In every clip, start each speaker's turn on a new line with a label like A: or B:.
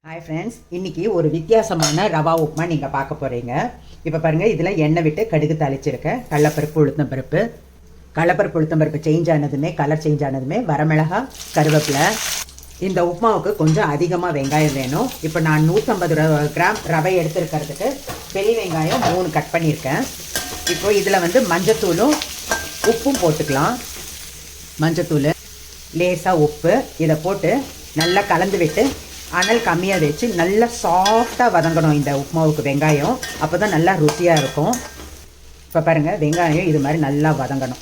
A: Hi friends, இன்றைக்கி ஒரு வித்தியாசமான ரவா உப்புமா நீங்கள் பார்க்க போகிறீங்க. இப்போ பாருங்கள், இதில் எண்ணெய் விட்டு கடுகு தாளிச்சிருக்கேன். கடலப்பருப்பு, உளுத்தம்பருப்பு. கடலப்பருப்பு உளுத்தம்பருப்பு சேஞ்ச் ஆனதுமே, கலர் சேஞ்ச் ஆனதுமே வரமிளகா, கருவேப்பிலை. இந்த உப்புமாவுக்கு கொஞ்சம் அதிகமாக வெங்காயம் வேணும். இப்போ நான் 150 கிராம் ரவை எடுத்துருக்கிறதுக்கு பெரிய வெங்காயம் 3 கட் பண்ணியிருக்கேன். இப்போ இதில் மஞ்சத்தூளும் உப்பும் போட்டுக்கலாம். மஞ்சத்தூள், லேசாக உப்பு, இதை போட்டு நல்லா கலந்து விட்டு அனல் கம்மியாக வச்சு நல்லா சாஃப்டாக வதங்கணும் இந்த உப்புமாவுக்கு வெங்காயம். அப்போ தான் நல்லா ருசியாக இருக்கும். இப்போ பாருங்கள், வெங்காயம் இது மாதிரி நல்லா வதங்கணும்.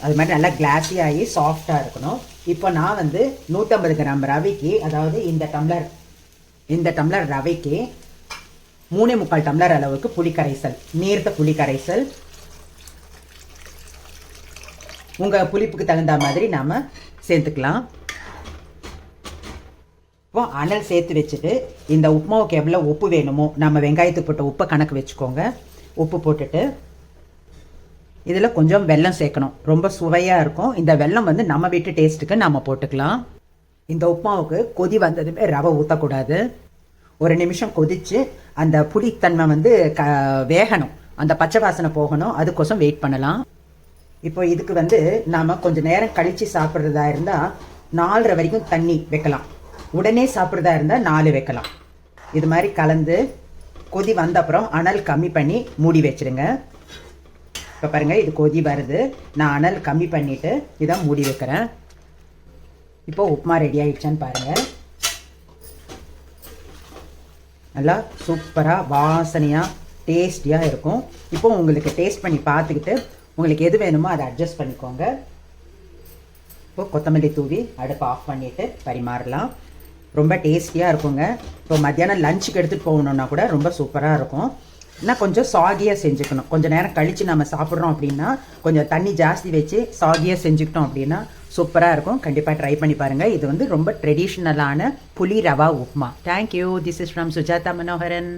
A: அது மாதிரி நல்லா கிளாஸி ஆகி சாஃப்டாக இருக்கணும். இப்போ நான் 150 கிராம் ரவைக்கு, அதாவது இந்த டம்ளர் ரவைக்கு 3.25 டம்ளர் அளவுக்கு புளி கரைசல், நீர்த்த புளி கரைசல். உங்கள் புளிப்புக்கு தகுந்த மாதிரி நாம் சேர்த்துக்கலாம். இப்போ அனல் சேர்த்து வச்சுட்டு இந்த உப்புமாவுக்கு எவ்வளோ உப்பு வேணுமோ நம்ம வெங்காயத்துக்கு போட்ட உப்பை கணக்கு வச்சுக்கோங்க. உப்பு போட்டுட்டு இதில் கொஞ்சம் வெல்லம் சேர்க்கணும். ரொம்ப சுவையாக இருக்கும். இந்த வெல்லம் நம்ம வீட்டு டேஸ்ட்டுக்கு நம்ம போட்டுக்கலாம். இந்த உப்புமாவுக்கு கொதி வந்ததுமே ரவை ஊற்றக்கூடாது. 1 நிமிஷம் கொதித்து அந்த புளித்தன்மை வேகணும், அந்த பச்சை வாசனை போகணும். அதுக்கோசம் வெயிட் பண்ணலாம். இப்போ இதுக்கு நாம் கொஞ்சம் நேரம் கழித்து சாப்பிட்றதா இருந்தால் 4:30 வரைக்கும் தண்ணி வைக்கலாம். உடனே சாப்பிட்றதா இருந்தால் 4 வைக்கலாம். இது மாதிரி கலந்து கொதி வந்த அப்புறம் அனல் கம்மி பண்ணி மூடி வச்சுருங்க. இப்போ பாருங்கள், இது கொதி வருது. நான் அனல் கம்மி பண்ணிவிட்டு இதை மூடி வைக்கிறேன். இப்போ உப்புமா ரெடி ஆகிடுச்சான்னு பாருங்கள். நல்லா சூப்பராக வாசனையாக டேஸ்டியாக இருக்கும். இப்போ உங்களுக்கு டேஸ்ட் பண்ணி பார்த்துக்கிட்டு உங்களுக்கு எது வேணுமோ அதை அட்ஜஸ்ட் பண்ணிக்கோங்க. இப்போ கொத்தமல்லி தூவி அடுப்பு ஆஃப் பண்ணிவிட்டு பரிமாறலாம். ரொம்ப டேஸ்டியாக இருக்குங்க. இப்போ மத்தியானம் லஞ்சுக்கு எடுத்துகிட்டு போகணுன்னா கூட ரொம்ப சூப்பராக இருக்கும். இன்னும் கொஞ்சம் சாகியாக செஞ்சுக்கணும். கொஞ்சம் நேரம் கழித்து நம்ம சாப்பிட்றோம் அப்படின்னா கொஞ்சம் தண்ணி ஜாஸ்தி வச்சு சாகியாக செஞ்சுக்கிட்டோம் அப்படின்னா சூப்பராக இருக்கும். கண்டிப்பாக ட்ரை பண்ணி பாருங்கள். இது ரொம்ப ட்ரெடிஷ்னலான புளி rava upma. Thank you. This is from Sujatha Manoharan.